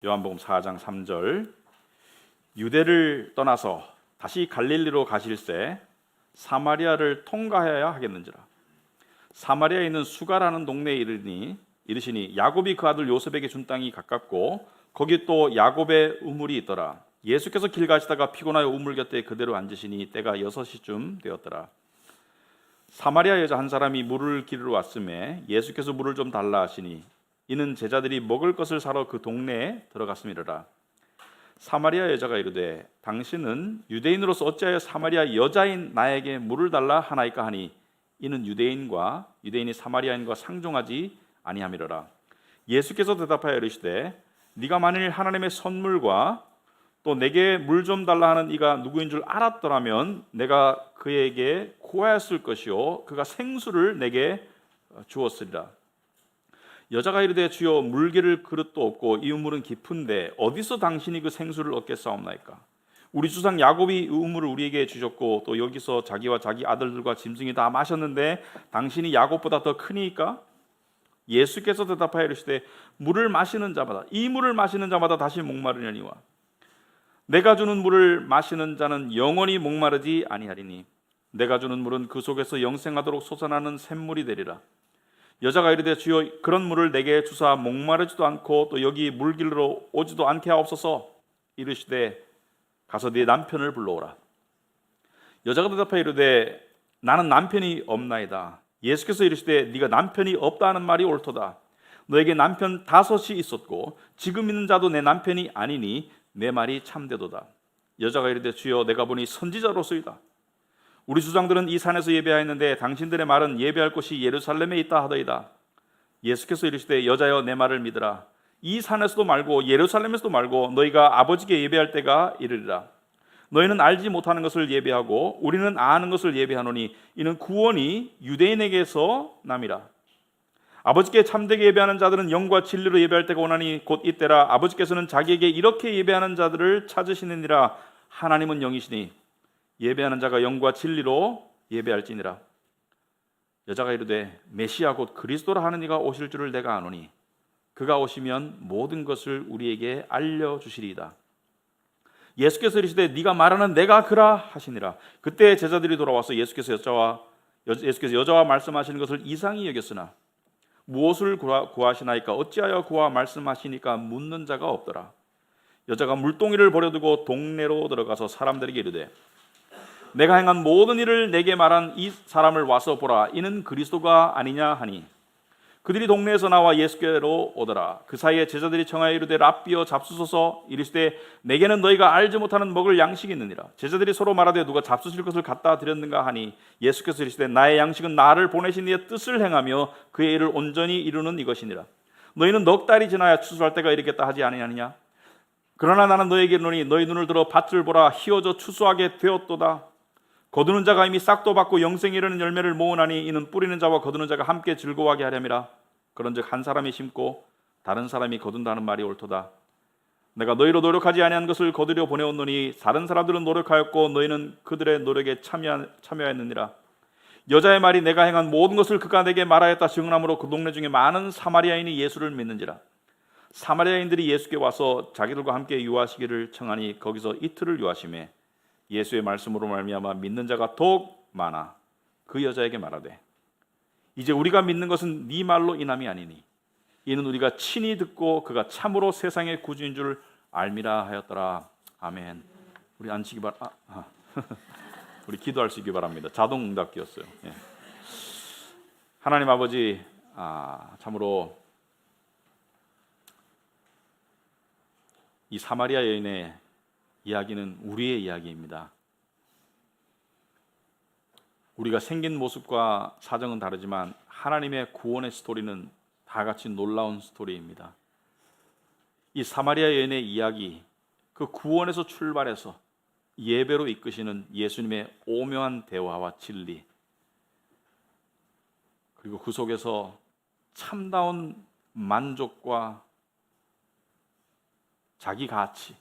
요한복음 4장 3절 유대를 떠나서 다시 갈릴리로 가실새 사마리아를 통과해야 하겠는지라. 사마리아에 있는 수가라는 동네에 이르시니 야곱이 그 아들 요셉에게 준 땅이 가깝고 거기 또 야곱의 우물이 있더라. 예수께서 길 가시다가 피곤하여 우물 곁에 그대로 앉으시니 때가 6시쯤 되었더라. 사마리아 여자 한 사람이 물을 기르러 왔음에 예수께서 물을 좀 달라 하시니 이는 제자들이 먹을 것을 사러 그 동네에 들어갔음이로라. 사마리아 여자가 이르되 당신은 유대인으로서 어찌하여 사마리아 여자인 나에게 물을 달라 하나이까 하니 이는 유대인이 사마리아인과 상종하지 아니함이로라. 예수께서 대답하여 이르시되 네가 만일 하나님의 선물과 또 내게 물 좀 달라 하는 이가 누구인 줄 알았더라면 내가 그에게 구하였을 것이요 그가 생수를 내게 주었으리라. 여자가 이르되 주여 물기를 그릇도 없고 이 우물은 깊은데 어디서 당신이 그 생수를 얻겠사옵나이까? 우리 주상 야곱이 이 우물을 우리에게 주셨고 또 여기서 자기와 자기 아들들과 짐승이 다 마셨는데 당신이 야곱보다 더 크니까? 예수께서 대답하여 이르시되 물을 마시는 자마다 다시 목마르려니와 내가 주는 물을 마시는 자는 영원히 목마르지 아니하리니 내가 주는 물은 그 속에서 영생하도록 솟아나는 샘물이 되리라. 여자가 이르되 주여 그런 물을 내게 주사 목마르지도 않고 또 여기 물길로 오지도 않게 하옵소서. 이르시되 가서 네 남편을 불러오라. 여자가 대답하여 이르되 나는 남편이 없나이다. 예수께서 이르시되 네가 남편이 없다 하는 말이 옳도다. 너에게 남편 5이 있었고 지금 있는 자도 내 남편이 아니니 내 말이 참되도다. 여자가 이르되 주여 내가 보니 선지자로소이다. 우리 주장들은 이 산에서 예배하였는데 당신들의 말은 예배할 곳이 예루살렘에 있다 하더이다. 예수께서 이르시되 여자여 내 말을 믿으라. 이 산에서도 말고 예루살렘에서도 말고 너희가 아버지께 예배할 때가 이르리라. 너희는 알지 못하는 것을 예배하고 우리는 아는 것을 예배하노니 이는 구원이 유대인에게서 남이라. 아버지께 참되게 예배하는 자들은 영과 진리로 예배할 때가 오나니 곧 이때라. 아버지께서는 자기에게 이렇게 예배하는 자들을 찾으시느니라. 하나님은 영이시니 예배하는 자가 영과 진리로 예배할지니라. 여자가 이르되 메시아 곧 그리스도라 하는 이가 오실 줄을 내가 아노니 그가 오시면 모든 것을 우리에게 알려주시리이다. 예수께서 이르시되 네가 말하는 내가 그라 하시니라. 그때 제자들이 돌아와서 예수께서 여자와 말씀하시는 것을 이상히 여겼으나 무엇을 구하시나이까? 어찌하여 구하 말씀하시니까 묻는 자가 없더라. 여자가 물동이를 버려두고 동네로 들어가서 사람들에게 이르되 내가 행한 모든 일을 내게 말한 이 사람을 와서 보라. 이는 그리스도가 아니냐 하니 그들이 동네에서 나와 예수께로 오더라. 그 사이에 제자들이 청하여 이르되 랍비여 잡수소서. 이르시되 내게는 너희가 알지 못하는 먹을 양식이 있느니라. 제자들이 서로 말하되 누가 잡수실 것을 갖다 드렸는가 하니 예수께서 이르시되 나의 양식은 나를 보내신 이의 뜻을 행하며 그의 일을 온전히 이루는 이것이니라. 너희는 넉 달이 지나야 추수할 때가 이르겠다 하지 아니하느냐? 그러나 나는 너희에게 이르노니 너희 눈을 들어 밭을 보라. 희어져 추수하게 되었도다. 거두는 자가 이미 싹도 받고 영생에 이르는 열매를 모으나니 이는 뿌리는 자와 거두는 자가 함께 즐거워하게 하렴이라. 그런즉 한 사람이 심고 다른 사람이 거둔다는 말이 옳도다. 내가 너희로 노력하지 아니한 것을 거두려 보내었노니 다른 사람들은 노력하였고 너희는 그들의 노력에 참여하였느니라. 여자의 말이 내가 행한 모든 것을 그가 내게 말하였다 증언함으로 그 동네 중에 많은 사마리아인이 예수를 믿는지라. 사마리아인들이 예수께 와서 자기들과 함께 유하시기를 청하니 거기서 이틀을 유하시매 예수의 말씀으로 말미암아 믿는 자가 더욱 많아 그 여자에게 말하되 이제 우리가 믿는 것은 네 말로 인함이 아니니 이는 우리가 친히 듣고 그가 참으로 세상의 구주인 줄 알미라 하였더라. 아멘. 우리 앉히기 우리 기도할 수 있기 바랍니다. 자동 응답기였어요. 예. 하나님 아버지, 참으로 이 사마리아 여인의 이야기는 우리의 이야기입니다. 우리가 생긴 모습과 사정은 다르지만 하나님의 구원의 스토리는 다 같이 놀라운 스토리입니다. 이 사마리아 여인의 이야기, 그 구원에서 출발해서 예배로 이끄시는 예수님의 오묘한 대화와 진리, 그리고 그 속에서 참다운 만족과 자기 가치,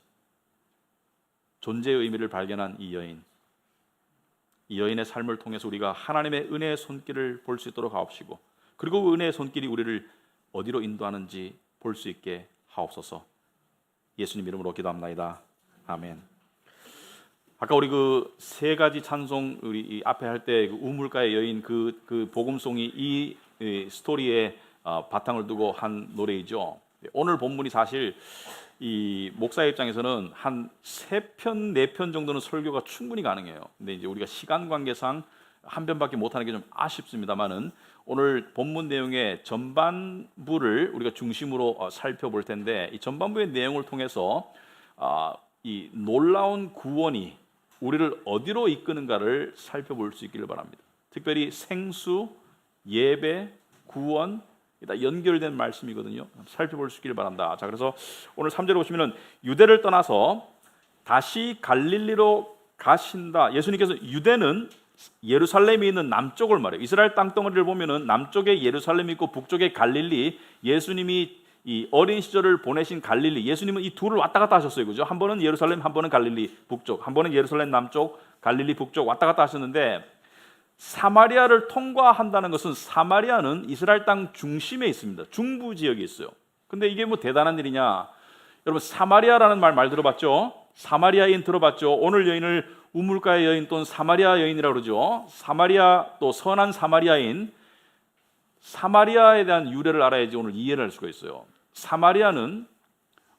존재의 의미를 발견한 이 여인의 삶을 통해서 우리가 하나님의 은혜의 손길을 볼 수 있도록 하옵시고 그리고 그 은혜의 손길이 우리를 어디로 인도하는지 볼 수 있게 하옵소서. 예수님 이름으로 기도합나이다. 아멘. 아까 우리 그 세 가지 찬송 우리 이 앞에 할 때 그 우물가의 여인 그 복음송이 이 스토리에 바탕을 두고 한 노래이죠. 오늘 본문이 사실 이 목사 입장에서는 한 3편, 4편 정도는 설교가 충분히 가능해요. 근데 이제 우리가 시간 관계상 한 편밖에 못하는 게 좀 아쉽습니다만은 오늘 본문 내용의 전반부를 우리가 중심으로 살펴볼 텐데 이 전반부의 내용을 통해서 이 놀라운 구원이 우리를 어디로 이끄는가를 살펴볼 수 있기를 바랍니다. 특별히 생수, 예배, 구원 다 연결된 말씀이거든요. 살펴볼 수 있기를 바란다. 자, 그래서 오늘 3절에 보시면은 유대를 떠나서 다시 갈릴리로 가신다. 예수님께서 유대는 예루살렘이 있는 남쪽을 말해요. 이스라엘 땅덩어리를 보면은 남쪽에 예루살렘이 있고 북쪽에 갈릴리, 예수님이 이 어린 시절을 보내신 갈릴리, 예수님은 이 둘을 왔다 갔다 하셨어요. 그죠? 한 번은 예루살렘, 한 번은 갈릴리 북쪽, 한 번은 예루살렘 남쪽, 갈릴리 북쪽 왔다 갔다 하셨는데 사마리아를 통과한다는 것은 사마리아는 이스라엘 땅 중심에 있습니다. 중부 지역에 있어요. 근데 이게 뭐 대단한 일이냐? 여러분 사마리아라는 말 들어봤죠? 사마리아인 들어봤죠? 오늘 여인을 우물가의 여인 또는 사마리아 여인이라고 그러죠. 사마리아 또 선한 사마리아인 사마리아에 대한 유래를 알아야지 오늘 이해를 할 수가 있어요. 사마리아는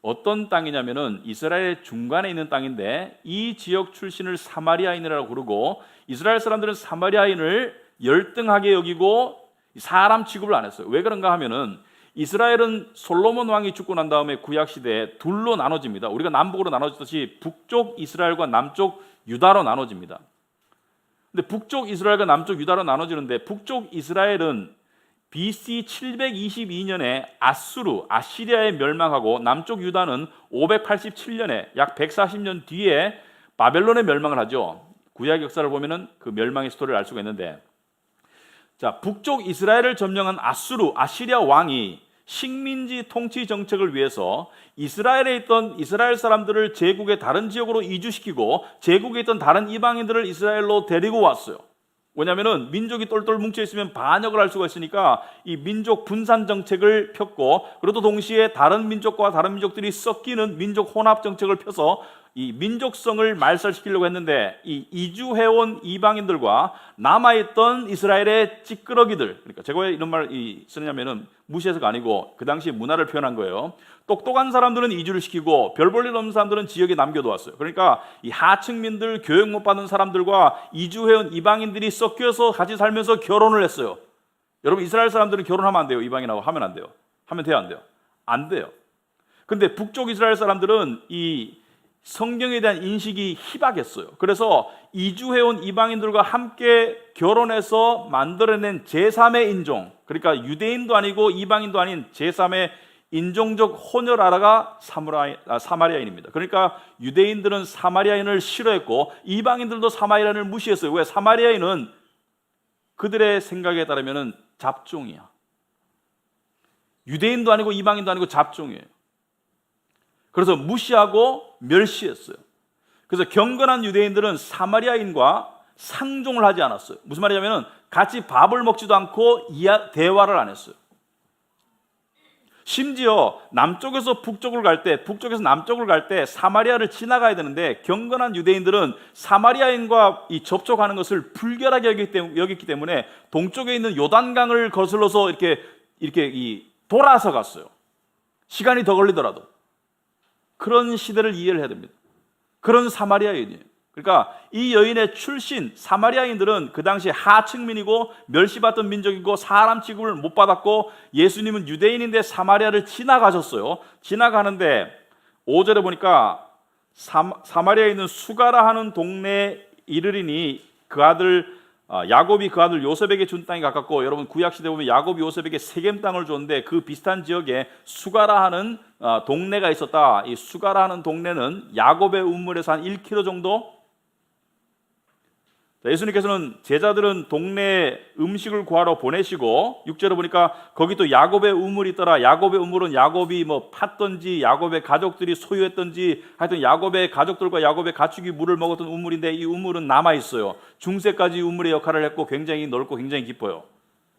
어떤 땅이냐면은 이스라엘 중간에 있는 땅인데 이 지역 출신을 사마리아인이라고 부르고 이스라엘 사람들은 사마리아인을 열등하게 여기고 사람 취급을 안 했어요. 왜 그런가 하면은 이스라엘은 솔로몬 왕이 죽고 난 다음에 구약 시대에 둘로 나눠집니다. 우리가 남북으로 나눠지듯이 북쪽 이스라엘과 남쪽 유다로 나눠집니다. 근데 북쪽 이스라엘과 남쪽 유다로 나눠지는데 북쪽 이스라엘은 BC 722년에 아시리아에 멸망하고 남쪽 유다는 587년에 약 140년 뒤에 바벨론에 멸망을 하죠. 구약 역사를 보면은 그 멸망의 스토리를 알 수가 있는데, 자 북쪽 이스라엘을 점령한 아시리아 왕이 식민지 통치 정책을 위해서 이스라엘에 있던 이스라엘 사람들을 제국의 다른 지역으로 이주시키고 제국에 있던 다른 이방인들을 이스라엘로 데리고 왔어요. 왜냐하면 민족이 똘똘 뭉쳐 있으면 반역을 할 수가 있으니까 이 민족 분산 정책을 폈고, 그래도 동시에 다른 민족과 다른 민족들이 섞이는 민족 혼합 정책을 펴서 이 민족성을 말살시키려고 했는데, 이 이주해온 이방인들과 남아있던 이스라엘의 찌끄러기들, 그러니까 제가 왜 이런 말 쓰느냐면은 무시해서가 아니고 그 당시 문화를 표현한 거예요. 똑똑한 사람들은 이주를 시키고 별 볼 일 없는 사람들은 지역에 남겨두었어요. 그러니까 이 하층민들, 교육 못 받은 사람들과 이주해온 이방인들이 섞여서 같이 살면서 결혼을 했어요. 여러분 이스라엘 사람들은 결혼하면 안 돼요. 이방인하고 하면 안 돼요. 하면 돼요, 안 돼요? 안 돼요. 근데 북쪽 이스라엘 사람들은 이 성경에 대한 인식이 희박했어요. 그래서 이주해온 이방인들과 함께 결혼해서 만들어낸 제3의 인종, 그러니까 유대인도 아니고 이방인도 아닌 제3의 인종적 혼혈아라가 사마리아인입니다. 그러니까 유대인들은 사마리아인을 싫어했고 이방인들도 사마리아인을 무시했어요. 왜? 사마리아인은 그들의 생각에 따르면 잡종이야. 유대인도 아니고 이방인도 아니고 잡종이에요. 그래서 무시하고 멸시했어요. 그래서 경건한 유대인들은 사마리아인과 상종을 하지 않았어요. 무슨 말이냐면 같이 밥을 먹지도 않고 대화를 안 했어요. 심지어 남쪽에서 북쪽을 갈 때, 북쪽에서 남쪽을 갈 때 사마리아를 지나가야 되는데 경건한 유대인들은 사마리아인과 이 접촉하는 것을 불결하게 여겼기 때문에 동쪽에 있는 요단강을 거슬러서 이렇게 돌아서 갔어요. 시간이 더 걸리더라도. 그런 시대를 이해를 해야 됩니다. 그런 사마리아인이에요. 그러니까 이 여인의 출신 사마리아인들은 그 당시 하층민이고 멸시받던 민족이고 사람 취급을 못 받았고, 예수님은 유대인인데 사마리아를 지나가셨어요. 지나가는데 5절에 보니까 사마리아에 있는 수가라 하는 동네에 이르리니 그 아들 야곱이 그 아들 요셉에게 준 땅이 가깝고, 여러분 구약시대 보면 야곱이 요셉에게 세겜 땅을 줬는데 그 비슷한 지역에 수가라 하는 동네가 있었다. 이 수가라 하는 동네는 야곱의 우물에서 한 1km 정도. 예수님께서는 제자들은 동네에 음식을 구하러 보내시고 6절에 보니까 거기 또 야곱의 우물이 있더라. 야곱의 우물은 야곱이 팠던지 야곱의 가족들이 소유했던지 하여튼 야곱의 가족들과 야곱의 가축이 물을 먹었던 우물인데 이 우물은 남아있어요. 중세까지 우물의 역할을 했고 굉장히 넓고 굉장히 깊어요.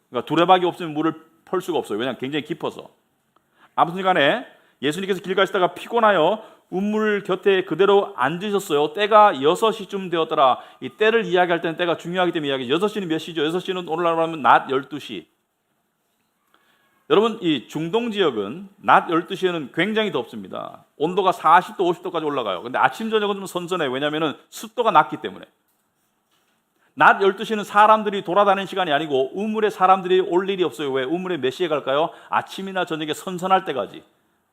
그러니까 두레박이 없으면 물을 펄 수가 없어요. 왜냐하면 굉장히 깊어서. 아무튼 간에 예수님께서 길 가시다가 피곤하여 우물 곁에 그대로 앉으셨어요. 때가 6시쯤 되었더라. 이 때를 이야기할 때는 때가 중요하기 때문에 이야기. 6시는 몇 시죠? 6시는 오늘날로 하면 낮 12시. 여러분, 이 중동 지역은 낮 12시에는 굉장히 덥습니다. 온도가 40도, 50도까지 올라가요. 근데 아침, 저녁은 좀 선선해요. 왜냐하면 습도가 낮기 때문에. 낮 12시는 사람들이 돌아다니는 시간이 아니고 우물에 사람들이 올 일이 없어요. 왜? 우물에 몇 시에 갈까요? 아침이나 저녁에 선선할 때까지.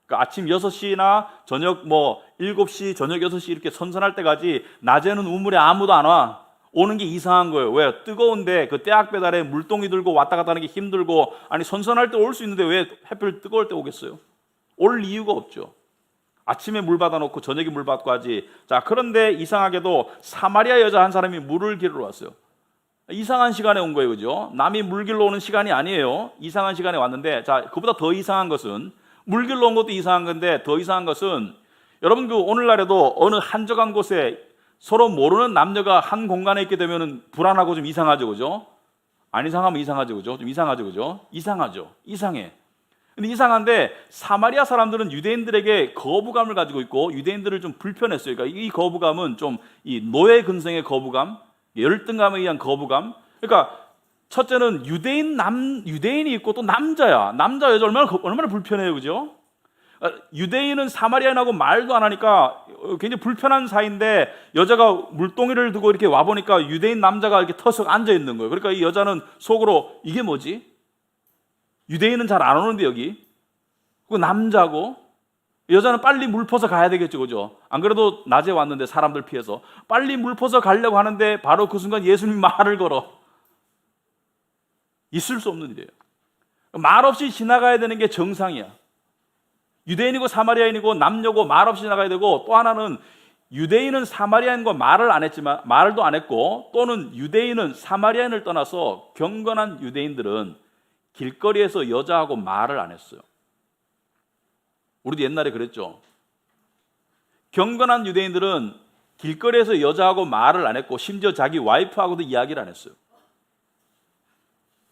그러니까 아침 6시나 저녁 7시, 저녁 6시 이렇게 선선할 때까지 낮에는 우물에 아무도 안 와. 오는 게 이상한 거예요. 왜? 뜨거운데 그 떼학 배달에 물동이 들고 왔다 갔다 하는 게 힘들고, 아니 선선할 때 올 수 있는데 왜 햇볕 뜨거울 때 오겠어요? 올 이유가 없죠. 아침에 물 받아놓고 저녁에 물 받고 하지. 자, 그런데 이상하게도 사마리아 여자 한 사람이 물을 길러 왔어요. 이상한 시간에 온 거예요, 그죠? 남이 물 길러 오는 시간이 아니에요. 이상한 시간에 왔는데, 자, 그보다 더 이상한 것은, 물 길러 온 것도 이상한 건데 더 이상한 것은, 여러분 그 오늘날에도 어느 한적한 곳에 서로 모르는 남녀가 한 공간에 있게 되면 불안하고 좀 이상하죠, 그죠? 안 이상하면 이상하죠, 그죠? 좀 이상하죠, 그죠? 이상하죠, 이상해. 근데 이상한데 사마리아 사람들은 유대인들에게 거부감을 가지고 있고 유대인들을 좀 불편했어요. 그러니까 이 거부감은 좀 이 노예 근성의 거부감, 열등감에 의한 거부감. 그러니까 첫째는 유대인이 있고 또 남자 여자 얼마나 불편해요, 그죠? 유대인은 사마리아인하고 말도 안 하니까 굉장히 불편한 사이인데 여자가 물동이를 두고 이렇게 와 보니까 유대인 남자가 이렇게 터석 앉아 있는 거예요. 그러니까 이 여자는 속으로 이게 뭐지? 유대인은 잘 안 오는데 여기 그 남자고, 여자는 빨리 물 퍼서 가야 되겠죠, 그죠? 안 그래도 낮에 왔는데 사람들 피해서 빨리 물 퍼서 가려고 하는데 바로 그 순간 예수님 말을 걸어. 있을 수 없는 일이에요. 말 없이 지나가야 되는 게 정상이야. 유대인이고 사마리아인이고 남녀고 말 없이 지나가야 되고, 또 하나는 유대인은 사마리아인과 말도 안 했고, 또는 유대인은 사마리아인을 떠나서 경건한 유대인들은 길거리에서 여자하고 말을 안 했어요. 우리도 옛날에 그랬죠. 경건한 유대인들은 길거리에서 여자하고 말을 안 했고 심지어 자기 와이프하고도 이야기를 안 했어요.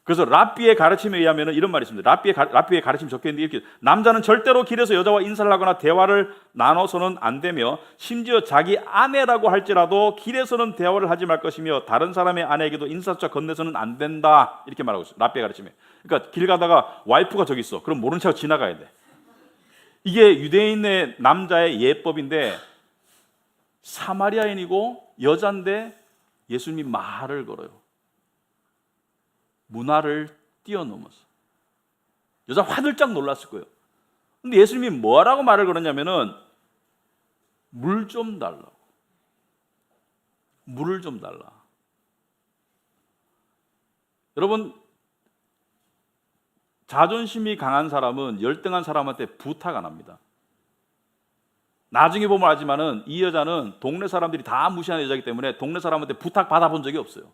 그래서 랍비의 가르침에 의하면 이런 말이 있습니다. 랍비의 가르침이 적혀있는데 이렇게, 남자는 절대로 길에서 여자와 인사를 하거나 대화를 나눠서는 안 되며 심지어 자기 아내라고 할지라도 길에서는 대화를 하지 말 것이며 다른 사람의 아내에게도 인사조차 건네서는 안 된다, 이렇게 말하고 있어요. 랍비의 가르침에. 그러니까 길 가다가 와이프가 저기 있어. 그럼 모른 척 지나가야 돼. 이게 유대인의 남자의 예법인데 사마리아인이고 여자인데 예수님이 말을 걸어요. 문화를 뛰어넘어서. 여자 화들짝 놀랐을 거예요. 근데 예수님이 뭐라고 말을 걸었냐면은 물 좀 달라고. 물을 좀 달라. 여러분, 자존심이 강한 사람은 열등한 사람한테 부탁 안 합니다. 나중에 보면 알지만은 이 여자는 동네 사람들이 다 무시하는 여자이기 때문에 동네 사람한테 부탁 받아본 적이 없어요.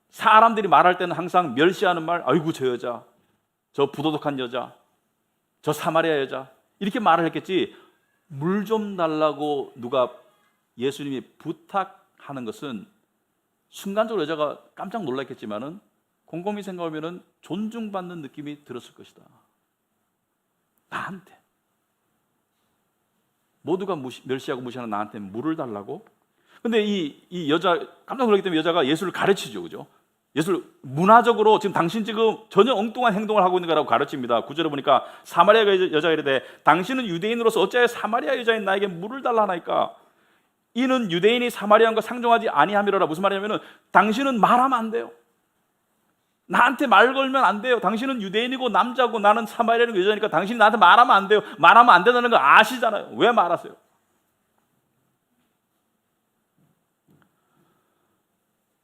사람들이 말할 때는 항상 멸시하는 말, 아이고 저 여자, 저 부도덕한 여자, 저 사마리아 여자, 이렇게 말을 했겠지. 물 좀 달라고 누가 예수님이 부탁하는 것은 순간적으로 여자가 깜짝 놀랐겠지만은 곰곰이 생각하면은 존중받는 느낌이 들었을 것이다. 나한테, 모두가 멸시하고 무시하는 나한테 물을 달라고? 근데 이 여자 깜짝 놀랐기 때문에 여자가 예수를 가르치죠, 그죠? 예수를 문화적으로 당신 지금 전혀 엉뚱한 행동을 하고 있는 거라고 가르칩니다. 9절에 보니까 사마리아 여자가 이르되 당신은 유대인으로서 어찌하여 사마리아 여자인 나에게 물을 달라 하나이까? 이는 유대인이 사마리아인과 상종하지 아니함이로라. 무슨 말이냐면은 당신은 말하면 안 돼요. 나한테 말 걸면 안 돼요. 당신은 유대인이고 남자고 나는 사마리아인이고 여자니까 당신이 나한테 말하면 안 돼요. 말하면 안 된다는 거 아시잖아요. 왜 말하세요?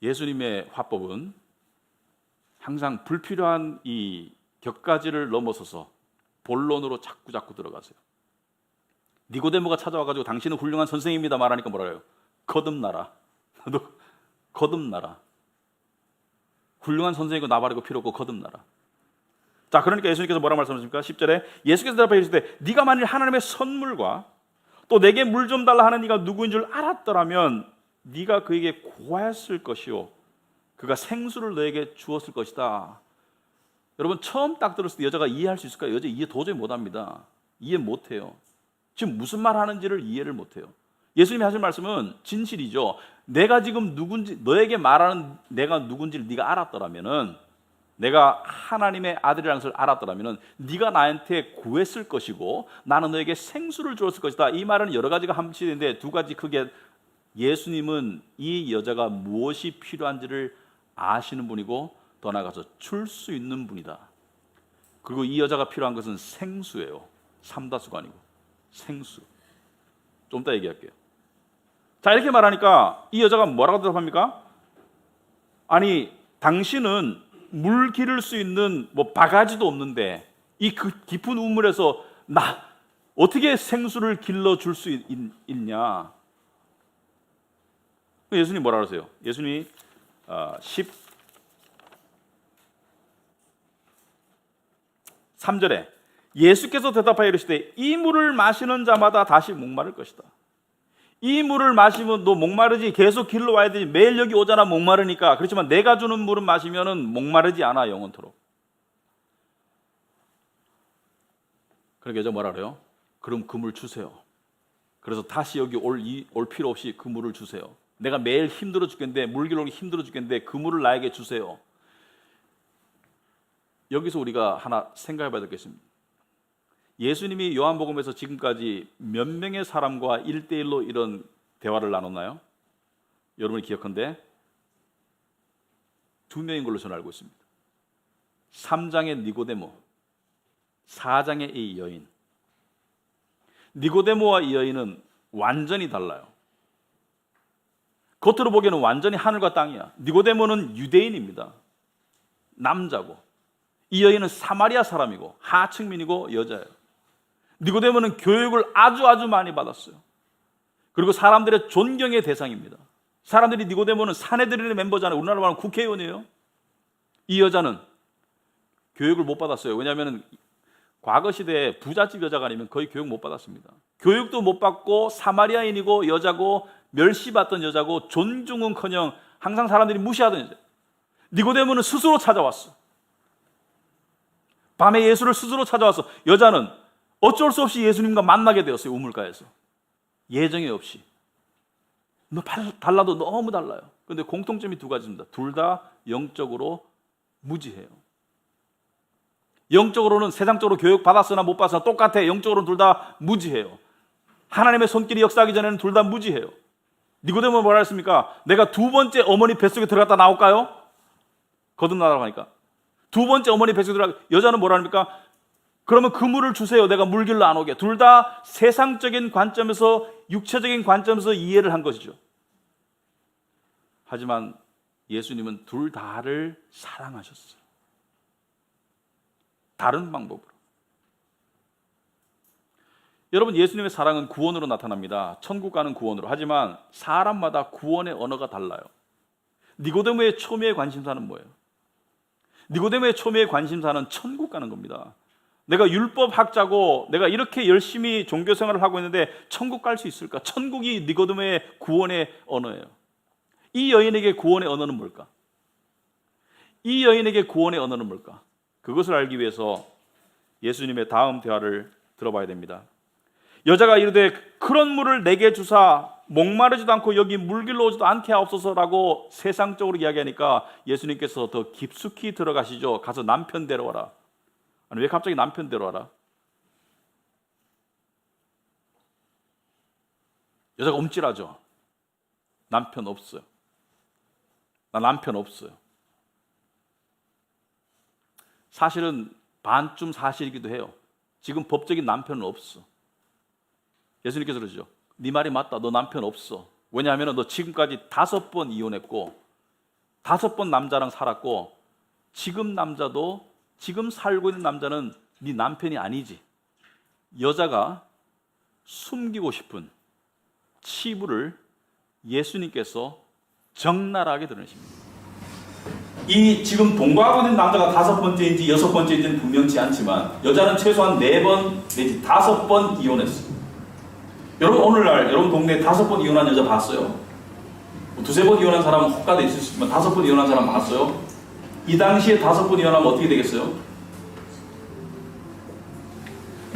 예수님의 화법은 항상 불필요한 이 격가지를 넘어서서 본론으로 자꾸 들어가세요. 니고데모가 찾아와가지고 당신은 훌륭한 선생님입니다 말하니까 뭐라 해요? 거듭나라. 너도 거듭나라. 훌륭한 선생이고 나발이고 필요 없고 거듭나라. 자, 그러니까 예수님께서 뭐라 말씀하십니까? 10절에 예수께서 대답하여 이르시되 네가 만일 하나님의 선물과 또 내게 물 좀 달라 하는 이가 누구인 줄 알았더라면 네가 그에게 고하였을 것이요 그가 생수를 너에게 주었을 것이다. 여러분, 처음 딱 들었을 때 여자가 이해할 수 있을까요? 여자 이해 도저히 못합니다. 이해 못해요. 지금 무슨 말 하는지를 이해를 못해요. 예수님이 하실 말씀은 진실이죠. 내가 지금 누군지, 너에게 말하는 내가 누군지를 네가 알았더라면은, 내가 하나님의 아들이라는 것을 알았더라면은 네가 나한테 구했을 것이고 나는 너에게 생수를 주었을 것이다. 이 말은 여러 가지가 함축되는데 두 가지 크게, 예수님은 이 여자가 무엇이 필요한지를 아시는 분이고 더 나아가서 줄 수 있는 분이다. 그리고 이 여자가 필요한 것은 생수예요. 삼다수가 아니고 생수. 좀 이따 얘기할게요. 자, 이렇게 말하니까 이 여자가 뭐라고 대답합니까? 아니, 당신은 물 기를 수 있는 뭐 바가지도 없는데 이 깊은 우물에서 나 어떻게 생수를 길러줄 수 있냐? 예수님 뭐라 그러세요? 예수님이 13절에 예수께서 대답하여 이르시되 이 물을 마시는 자마다 다시 목마를 것이다. 이 물을 마시면 너 목마르지, 계속 길러 와야 되지. 매일 여기 오잖아, 목마르니까. 그렇지만 내가 주는 물은 마시면은 목마르지 않아, 영원토록. 그러니까 여자 뭐라 그래요? 그럼 그 물 주세요. 그래서 다시 여기 올 필요 없이 그 물을 주세요. 내가 매일 힘들어 죽겠는데, 물 길러 오기 힘들어 죽겠는데 그 물을 나에게 주세요. 여기서 우리가 하나 생각해 봐야 되겠습니다. 예수님이 요한복음에서 지금까지 몇 명의 사람과 1대1로 이런 대화를 나눴나요? 여러분이 기억한데 2명인 걸로 저는 알고 있습니다. 3장의 니고데모, 4장의 이 여인. 니고데모와 이 여인은 완전히 달라요. 겉으로 보기에는 완전히 하늘과 땅이야. 니고데모는 유대인입니다. 남자고, 이 여인은 사마리아 사람이고 하층민이고 여자예요. 니고데모는 교육을 아주 많이 받았어요. 그리고 사람들의 존경의 대상입니다. 사람들이 니고데모는 산헤드린의 멤버잖아요. 우리나라로 말하면 국회의원이에요. 이 여자는 교육을 못 받았어요. 왜냐하면 과거 시대에 부잣집 여자가 아니면 거의 교육 못 받았습니다. 교육도 못 받고 사마리아인이고 여자고 멸시받던 여자고 존중은커녕 항상 사람들이 무시하던 여자. 니고데모는 스스로 찾아왔어. 밤에 예수를 스스로 찾아와서 여자는 어쩔 수 없이 예수님과 만나게 되었어요. 우물가에서. 예정이 없이. 달라도 너무 달라요. 그런데 공통점이 두 가지입니다. 둘 다 영적으로 무지해요. 영적으로는 세상적으로 교육 받았으나 못 받았으나 똑같아. 영적으로는 둘 다 무지해요. 하나님의 손길이 역사하기 전에는 둘 다 무지해요. 니고데모는 뭐라 했습니까? 내가 두 번째 어머니 뱃속에 들어갔다 나올까요? 거듭나라고 하니까. 두 번째 어머니 뱃속에 들어가. 여자는 뭐라 합니까? 그러면 그 물을 주세요. 내가 물 길러 안 오게. 둘 다 세상적인 관점에서, 육체적인 관점에서 이해를 한 것이죠. 하지만 예수님은 둘 다를 사랑하셨어요. 다른 방법으로. 여러분, 예수님의 사랑은 구원으로 나타납니다. 천국 가는 구원으로. 하지만 사람마다 구원의 언어가 달라요. 니고데모의 초미의 관심사는 뭐예요? 니고데모의 초미의 관심사는 천국 가는 겁니다. 내가 율법학자고 내가 이렇게 열심히 종교생활을 하고 있는데 천국 갈 수 있을까? 천국이 니고데모의 구원의 언어예요. 이 여인에게 구원의 언어는 뭘까? 이 여인에게 구원의 언어는 뭘까? 그것을 알기 위해서 예수님의 다음 대화를 들어봐야 됩니다. 여자가 이르되 그런 물을 내게 주사 목마르지도 않고 여기 물 길러 오지도 않게 하옵소서라고 세상적으로 이야기하니까 예수님께서 더 깊숙이 들어가시죠. 가서 남편 데려와라. 아니, 왜 갑자기 남편 데려와라? 여자가 움찔하죠. 남편 없어요. 나 남편 없어요. 사실은 반쯤 사실이기도 해요. 지금 법적인 남편은 없어. 예수님께서 그러시죠. 네 말이 맞다. 너 남편 없어. 왜냐하면 너 지금까지 5번 이혼했고 5번 남자랑 살았고 지금 남자도 지금 살고 있는 남자는 네 남편이 아니지. 여자가 숨기고 싶은 치부를 예수님께서 적나라하게 드러내십니다. 이 지금 동거하고 있는 남자가 5번째인지 6번째인지는 분명치 않지만 여자는 최소한 4번 내지 5번 이혼했어요. 여러분, 오늘날 여러분 동네에 5번 이혼한 여자 봤어요? 2-3번 이혼한 사람은 혹가돼 있을 수 있지만 5번 이혼한 사람 봤어요? 이 당시에 5번 이혼하면 어떻게 되겠어요?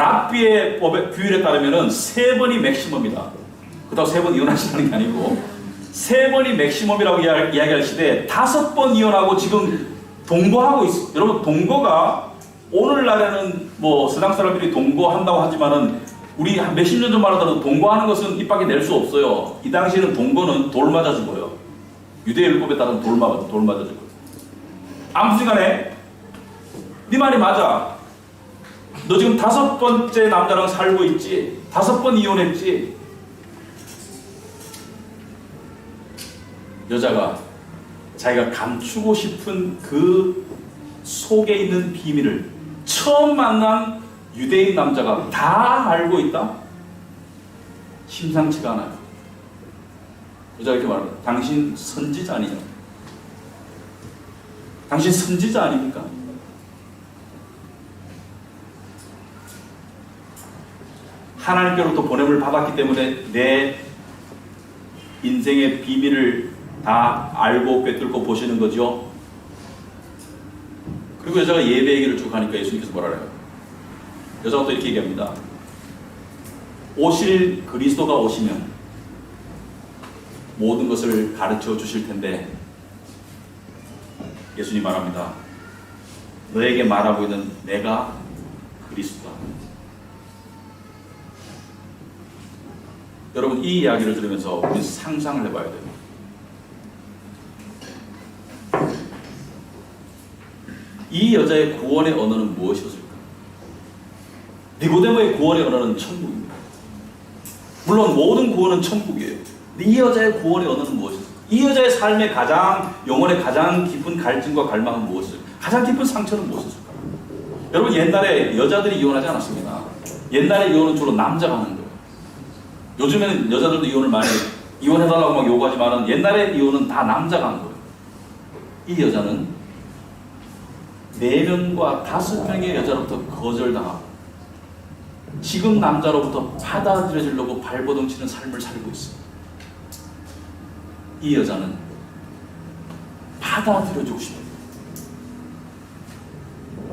랍비의 법의 규율에 따르면은 3번이 맥시멈이다. 그렇다고 3번 이혼하시는 게 아니고 3번이 맥시멈이라고 이야기할 시대 5번 이혼하고 지금 동거하고 있어. 여러분, 동거가 오늘날에는 뭐 세상 사람들이 동거한다고 하지만은 우리 한 몇십 년 전만 하더라도 동거하는 것은 입 밖에 낼 수 없어요. 이 당시에는 동거는 돌 맞아 죽어요. 유대율법에 따른 돌 맞아 죽어요. 아무튼 간에 네 말이 맞아. 너 지금 5번째 남자랑 살고 있지. 5번 이혼했지. 여자가 자기가 감추고 싶은 그 속에 있는 비밀을 처음 만난 유대인 남자가 다 알고 있다? 심상치가 않아요. 여자가 이렇게 말합니다. 당신 선지자 아니냐? 당신 선지자 아닙니까? 하나님께로부터 보냄을 받았기 때문에 내 인생의 비밀을 다 알고 꿰뚫고 보시는 거죠. 그리고 여자가 예배 얘기를 쭉 하니까 예수님께서 뭐라 그래요? 여자가 또 이렇게 얘기합니다. 오실 그리스도가 오시면 모든 것을 가르쳐 주실 텐데, 예수님 말합니다. 너에게 말하고 있는 내가 그리스도다. 여러분, 이 이야기를 들으면서 우리 상상을 해봐야 돼요. 이 여자의 구원의 언어는 무엇이었을까? 니고데모의 구원의 언어는 천국입니다. 물론 모든 구원은 천국이에요. 근데 이 여자의 구원의 언어는 무엇이었을까? 이 여자의 삶의 영혼의 가장 깊은 갈증과 갈망은 무엇이었을까? 가장 깊은 상처는 무엇이었을까? 여러분, 옛날에 여자들이 이혼하지 않았습니다. 옛날에 이혼은 주로 남자가 하는 거예요. 요즘에는 여자들도 이혼을 많이 이혼해달라고 막 요구하지만 옛날에 이혼은 다 남자가 하는 거예요. 이 여자는 4명과 5명의 여자로부터 거절당하고 지금 남자로부터 받아들여지려고 발버둥치는 삶을 살고 있어요. 이 여자는 받아들여주고 싶어요.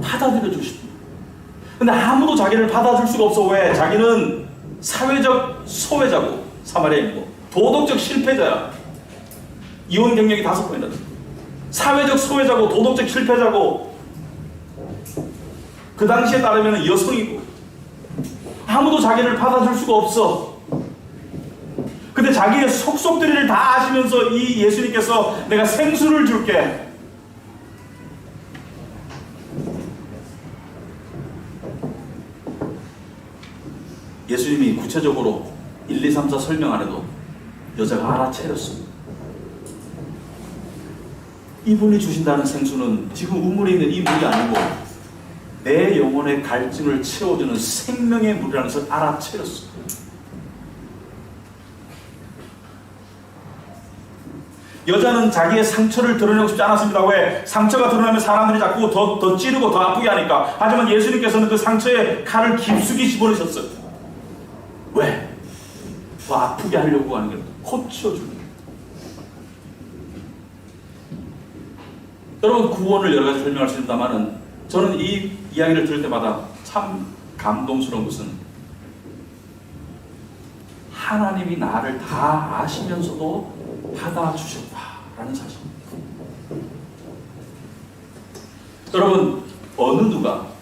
받아들여주고 싶어요. 근데 아무도 자기를 받아줄 수가 없어. 왜? 자기는 사회적 소외자고, 사마리아인이고, 도덕적 실패자야. 이혼 경력이 5번이나 돼. 사회적 소외자고, 도덕적 실패자고, 그 당시에 따르면 여성이고, 아무도 자기를 받아줄 수가 없어. 근데 자기의 속속들이를 다 아시면서 이 예수님께서 내가 생수를 줄게, 예수님이 구체적으로 1, 2, 3, 4 설명 안 해도 여자가 알아채렸습니다. 이분이 주신다는 생수는 지금 우물에 있는 이 물이 아니고 내 영혼의 갈증을 채워주는 생명의 물이라는 것을 알아채렸습니다. 여자는 자기의 상처를 드러내고 싶지 않았습니다. 왜? 상처가 드러나면 사람들이 자꾸 더 찌르고 더 아프게 하니까. 하지만 예수님께서는 그 상처에 칼을 깊숙이 집어넣으셨어요. 왜? 더 아프게 하려고 하는 게 아니라 고쳐주는 거예요. 여러분, 구원을 여러 가지 설명할 수 있다마는 저는 이 이야기를 들을 때마다 참 감동스러운 것은 하나님이 나를 다 아시면서도 받아주셨다라는 사실입니다. 여러분, 어느 누가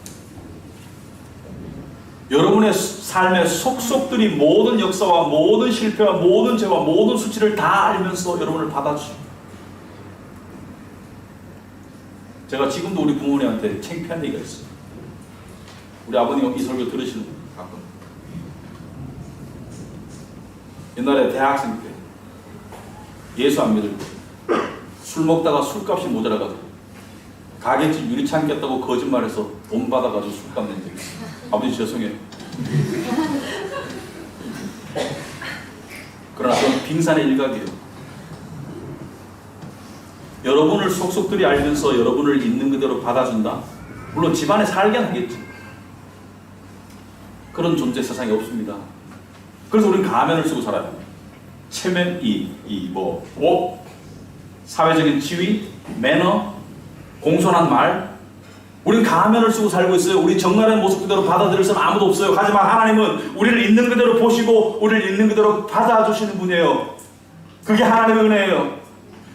여러분의 삶의 속속들이 모든 역사와 모든 실패와 모든 죄와 모든 수치를 다 알면서 여러분을 받아주십니다. 제가 지금도 우리 부모님한테 창피한 얘기가 있어요. 우리 아버님 이 설교 들으시는 분 가끔. 옛날에 대학생 때 예수 안 믿을 때 술 먹다가 술값이 모자라가지고 가게집 유리창 깼다고 거짓말해서 돈 받아가지고 술값 낸 적이 있어요. 아버지 죄송해요. 그러나 저는 빙산의 일각이에요. 여러분을 속속들이 알면서 여러분을 있는 그대로 받아준다? 물론 집안에 살게 하겠지. 그런 존재 세상에 없습니다. 그래서 우리는 가면을 쓰고 살아요. 체면, 옷, 사회적인 지위, 매너, 공손한 말, 우리는 가면을 쓰고 살고 있어요. 우리 정나라의 모습 그대로 받아들일 사람 아무도 없어요. 하지만 하나님은 우리를 있는 그대로 보시고 우리를 있는 그대로 받아주시는 분이에요. 그게 하나님의 은혜예요.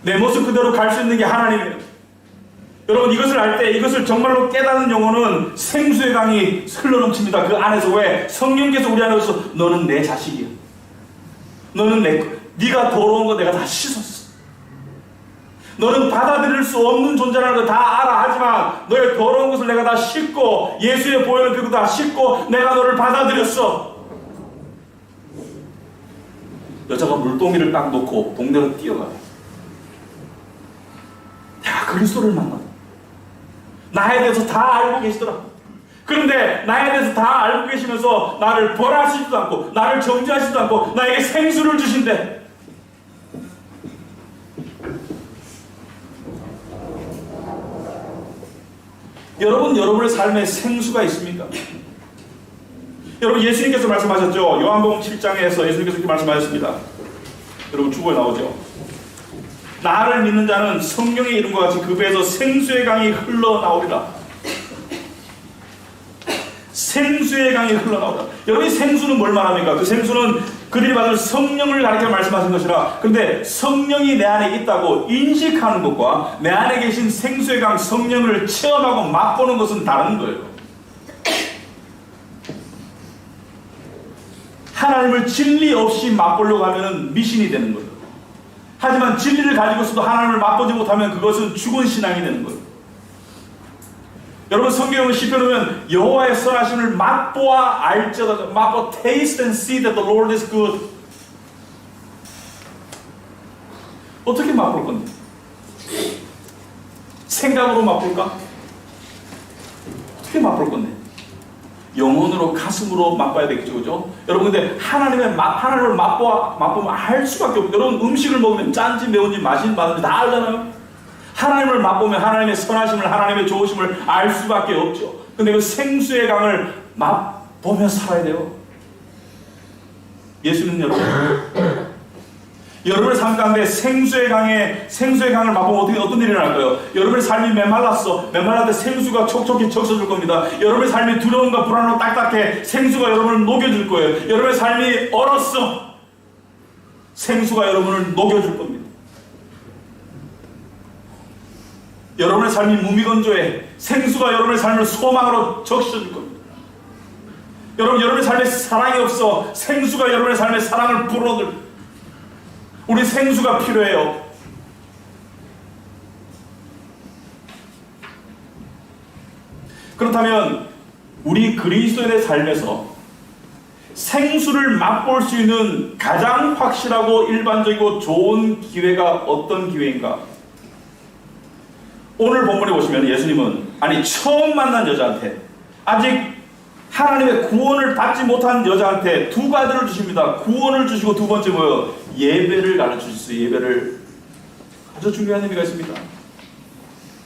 내 모습 그대로 갈 수 있는 게 하나님이에요. 여러분, 이것을 알 때, 이것을 정말로 깨닫는 영혼은 생수의 강이 흘러넘칩니다. 그 안에서. 왜? 성령께서 우리 안에서 너는 내 자식이야. 너는 네가 더러운 거 내가 다 씻었어. 너는 받아들일 수 없는 존재라는 거 다 알아. 하지만 너의 더러운 것을 내가 다 씻고 예수의 보혈을 들고 다 씻고 내가 너를 받아들였어. 여자가 물동이를 딱 놓고 동네로 뛰어가요. 내가 그리스도를 만나. 나에 대해서 다 알고 계시더라. 그런데 나에 대해서 다 알고 계시면서 나를 벌하시지도 않고 나를 정죄하시지도 않고 나에게 생수를 주신대. 여러분, 여러분의 삶에 생수가 있습니까? 여러분, 예수님께서 말씀하셨죠. 요한복음 7장에서 예수님께서 이렇게 말씀하셨습니다. 여러분, 주보에 나오죠. 나를 믿는 자는 성령의 이름과 같이 그 배에서 생수의 강이 흘러나오리라. 생수의 강이 흘러나오리라. 여러분, 이 생수는 뭘 말합니까? 그 생수는 그들이 받을 성령을 가리켜 말씀하신 것이라. 그런데 성령이 내 안에 있다고 인식하는 것과 내 안에 계신 생수의 강 성령을 체험하고 맛보는 것은 다른 거예요. 하나님을 진리 없이 맛보려고 하면 미신이 되는 거예요. 하지만 진리를 가지고 있어도 하나님을 맛보지 못하면 그것은 죽은 신앙이 되는 거예요. 여러분, 성경은 시편에 보면 여호와의 선하심을 맛보아 알지어다. 맛보, taste and see that the Lord is good. 어떻게 맛볼 건데? 생각으로 맛볼까? 어떻게 맛볼 건데? 영혼으로, 가슴으로 맛봐야 되겠죠, 그죠? 여러분, 근데 하나님을 맛보면 알 수밖에 없어요. 여러분, 음식을 먹으면 짠지 매운지 맛있는지 맛은지 다 알잖아요. 하나님을 맛보면 하나님의 선하심을, 하나님의 좋으심을 알 수밖에 없죠. 근데 그 생수의 강을 맛보며 살아야 돼요. 예수는 여러분의 삶 가운데 생수의 강을 맛보면 어떤 일이 날까요? 여러분의 삶이 메말랐어. 메말랄 때 생수가 촉촉히 적셔줄 겁니다. 여러분의 삶이 두려움과 불안으로 딱딱해. 생수가 여러분을 녹여줄 거예요. 여러분의 삶이 얼었어. 생수가 여러분을 녹여줄 겁니다. 여러분의 삶이 무미건조해. 생수가 여러분의 삶을 소망으로 적셔줄 겁니다. 여러분의 삶에 사랑이 없어. 생수가 여러분의 삶에 사랑을 불어들. 우리 생수가 필요해요. 그렇다면 우리 그리스도인의 삶에서 생수를 맛볼 수 있는 가장 확실하고 일반적이고 좋은 기회가 어떤 기회인가? 오늘 본문에 보시면 예수님은 처음 만난 여자한테, 아직 하나님의 구원을 받지 못한 여자한테 두 가지를 주십니다. 구원을 주시고 두 번째 뭐예요? 예배를 가르쳐주셨어요. 예배를. 아주 중요한 의미가 있습니다.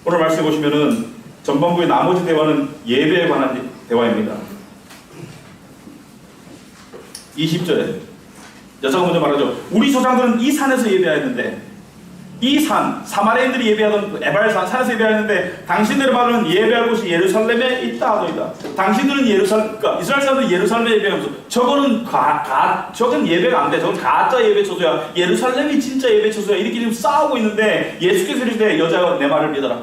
오늘 말씀해 보시면은 전반부의 나머지 대화는 예배에 관한 대화입니다. 20절에 여자가 먼저 말하죠. 우리 조상들은 이 산에서 예배하였는데, 이 산, 사마리아인들이 예배하던 에발산 산에서 예배하였는데 당신들이 받은 예배할 곳이 예루살렘에 있다 하더이다. 당신들은 그러니까 이스라엘 사람들은 예루살렘에 예배하면서 저건 예배가 안 돼. 저건 가짜 예배 처소야. 예루살렘이 진짜 예배 처소야. 이렇게 지금 싸우고 있는데 예수께서 이르시되 여자가 내 말을 믿어라.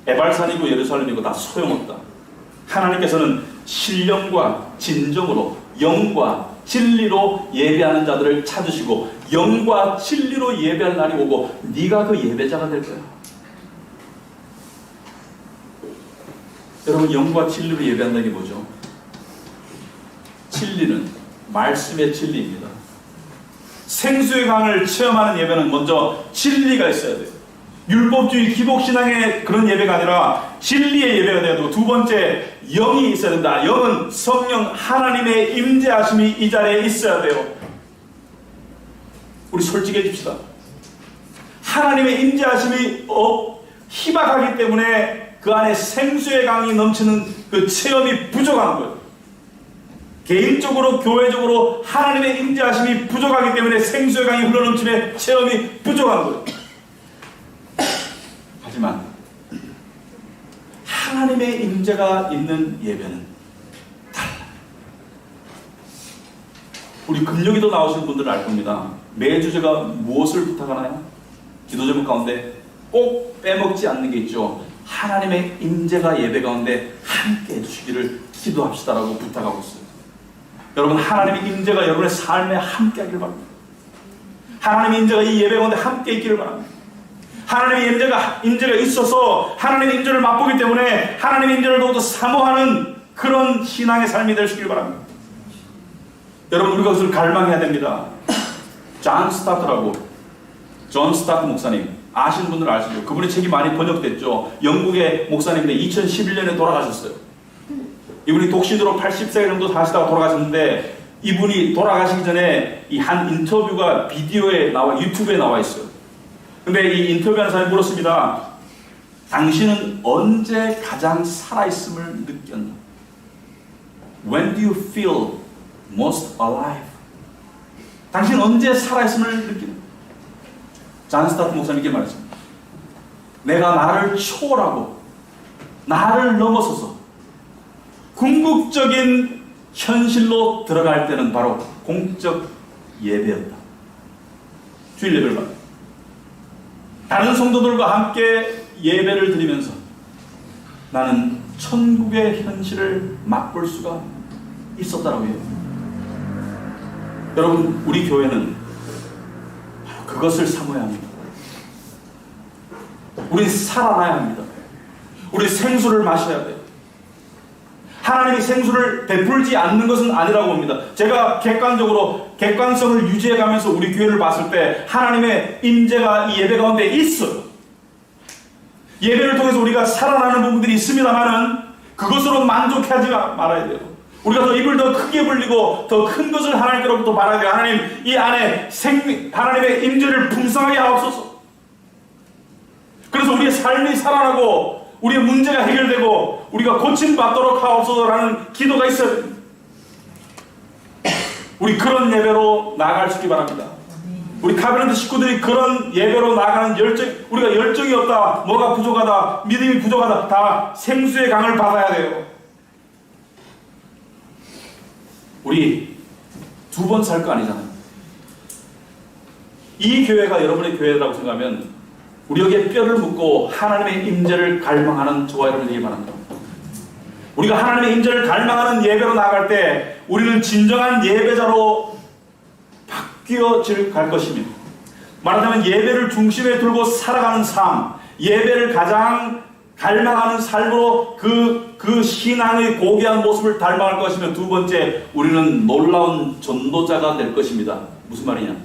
에발산이고 예루살렘이고 다 소용없다. 하나님께서는 신령과 진정으로 영과 진리로 예배하는 자들을 찾으시고 영과 진리로 예배할 날이 오고 네가 그 예배자가 될 거야. 여러분, 영과 진리로 예배한다는 게 뭐죠? 진리는 말씀의 진리입니다. 생수의 강을 체험하는 예배는 먼저 진리가 있어야 돼요. 율법주의 기복신앙의 그런 예배가 아니라 진리의 예배가 되어야 되고, 두 번째 영이 있어야 된다. 영은 성령 하나님의 임재하심이 이 자리에 있어야 돼요. 우리 솔직해집시다. 하나님의 임재하심이 희박하기 때문에 그 안에 생수의 강이 넘치는 그 체험이 부족한 거예요. 개인적으로 교회적으로 하나님의 임재하심이 부족하기 때문에 생수의 강이 흘러넘침의 체험이 부족한 거예요. 하지만 하나님의 임재가 있는 예배는 달라. 우리 금요기도 나오시는 분들은 알 겁니다. 매주 제가 무엇을 부탁하나요? 기도 제목 가운데 꼭 빼먹지 않는 게 있죠. 하나님의 임재가 예배 가운데 함께 해주시기를 기도합시다라고 부탁하고 있어요. 여러분, 하나님의 임재가 여러분의 삶에 함께 하기를 바랍니다. 하나님의 임재가 이 예배 가운데 함께 있기를 바랍니다. 하나님의 임재가 있어서 하나님의 임재를 맛보기 때문에 하나님의 임재를 더욱더 사모하는 그런 신앙의 삶이 되시길 바랍니다. 여러분, 우리가 그것을 갈망해야 됩니다. 존 스타트 목사님 아시는 분들은 아시죠? 그분의 책이 많이 번역됐죠. 영국의 목사님인데 2011년에 돌아가셨어요. 이분이 독신으로 80세 정도 사시다가 돌아가셨는데, 이분이 돌아가시기 전에 이 한 인터뷰가 유튜브에 나와 있어요. 근데 이 인터뷰하는 사람이 물었습니다. 당신은 언제 가장 살아있음을 느꼈나? When do you feel most alive? 당신 언제 살아있음을 느끼나? 존 스타트 목사님께 말했습니다. 내가 나를 초월하고 나를 넘어서서 궁극적인 현실로 들어갈 때는 바로 공적 예배였다. 주일 예배를 받다. 다른 성도들과 함께 예배를 드리면서 나는 천국의 현실을 맛볼 수가 있었다라고 해요. 여러분, 우리 교회는 그것을 사모해야 합니다. 우리 살아나야 합니다. 우리 생수를 마셔야 돼요. 하나님이 생수를 베풀지 않는 것은 아니라고 봅니다. 제가 객관성을 유지해가면서 우리 교회를 봤을 때 하나님의 임재가 이 예배 가운데 있어요. 예배를 통해서 우리가 살아나는 부분들이 있습니다만은 그것으로 만족하지 말아야 돼요. 우리가 더 입을 더 크게 벌리고 더 큰 것을 하나님께로부터 말해야 돼요. 하나님, 이 안에 하나님의 임재를 풍성하게 하옵소서. 그래서 우리의 삶이 살아나고 우리의 문제가 해결되고 우리가 고침받도록 하옵소서라는 기도가 있어야 됩니다. 우리 그런 예배로 나아갈 수 있기 바랍니다. 우리 카비넌트 식구들이 그런 예배로 나아가는 우리가 열정이 없다, 뭐가 부족하다, 믿음이 부족하다, 다 생수의 강을 받아야 돼요. 우리 두 번 살 거 아니잖아요. 이 교회가 여러분의 교회라고 생각하면 우리 여기에 뼈를 묻고 하나님의 임재를 갈망하는 저와 여러분이 되길 바랍니다. 우리가 하나님의 임재를 갈망하는 예배로 나아갈 때 우리는 진정한 예배자로 바뀌어질 갈 것이며, 말하자면 예배를 중심에 두고 살아가는 삶, 예배를 가장 갈망하는 삶으로 그 신앙의 고귀한 모습을 닮아갈 것이며, 두 번째, 우리는 놀라운 전도자가 될 것입니다. 무슨 말이냐?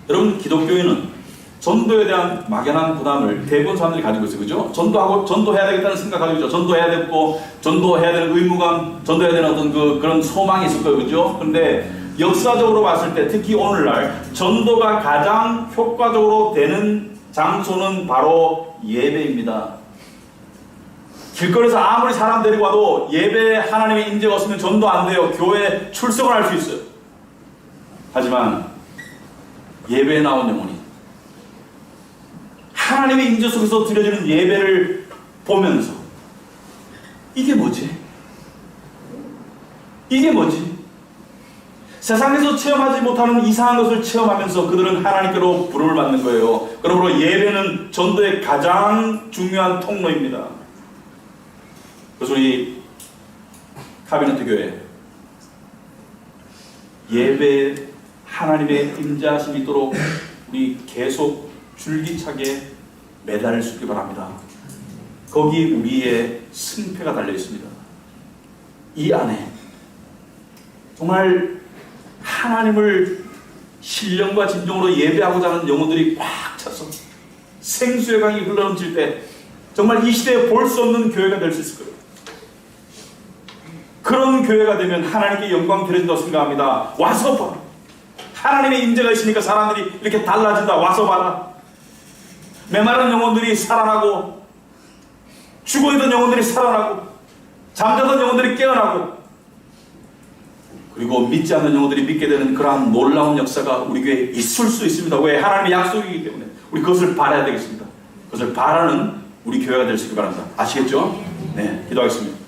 여러분, 기독교인은 전도에 대한 막연한 부담을 대부분 사람들이 가지고 있어요. 그죠? 전도해야 되겠다는 생각 가지고 있죠. 전도해야 되고, 전도해야 되는 의무감, 전도해야 되는 어떤 그런 소망이 있을 거예요. 그죠? 근데 역사적으로 봤을 때, 특히 오늘날 전도가 가장 효과적으로 되는 장소는 바로 예배입니다. 길거리에서 아무리 사람 데리고 와도 예배에 하나님의 임재가 없으면 전도 안 돼요. 교회 출석을 할 수 있어요. 하지만 예배에 나온 영혼이 하나님의 임재 속에서 드려지는 예배를 보면서 이게 뭐지? 이게 뭐지? 세상에서 체험하지 못하는 이상한 것을 체험하면서 그들은 하나님께로 부름을 받는 거예요. 그러므로 예배는 전도의 가장 중요한 통로입니다. 그래서 우리 카비넌트 교회 예배에 하나님의 임재하심이 있도록 우리 계속 줄기차게 매달릴 수 있기 바랍니다. 거기 우리의 승패가 달려 있습니다. 이 안에 정말 하나님을 신령과 진정으로 예배하고자 하는 영혼들이 꽉 차서 생수의 강이 흘러넘칠 때 정말 이 시대에 볼 수 없는 교회가 될 수 있을 거예요. 그런 교회가 되면 하나님께 영광 드려진다고 생각합니다. 와서 봐. 하나님의 임재가 있으니까 사람들이 이렇게 달라진다. 와서 봐라. 메마른 영혼들이 살아나고, 죽어있던 영혼들이 살아나고, 잠자던 영혼들이 깨어나고, 그리고 믿지 않는 영혼들이 믿게 되는 그러한 놀라운 역사가 우리 교회에 있을 수 있습니다. 왜? 하나님의 약속이기 때문에. 우리 그것을 바라야 되겠습니다. 그것을 바라는 우리 교회가 될 수 있기 바랍니다. 아시겠죠? 네, 기도하겠습니다.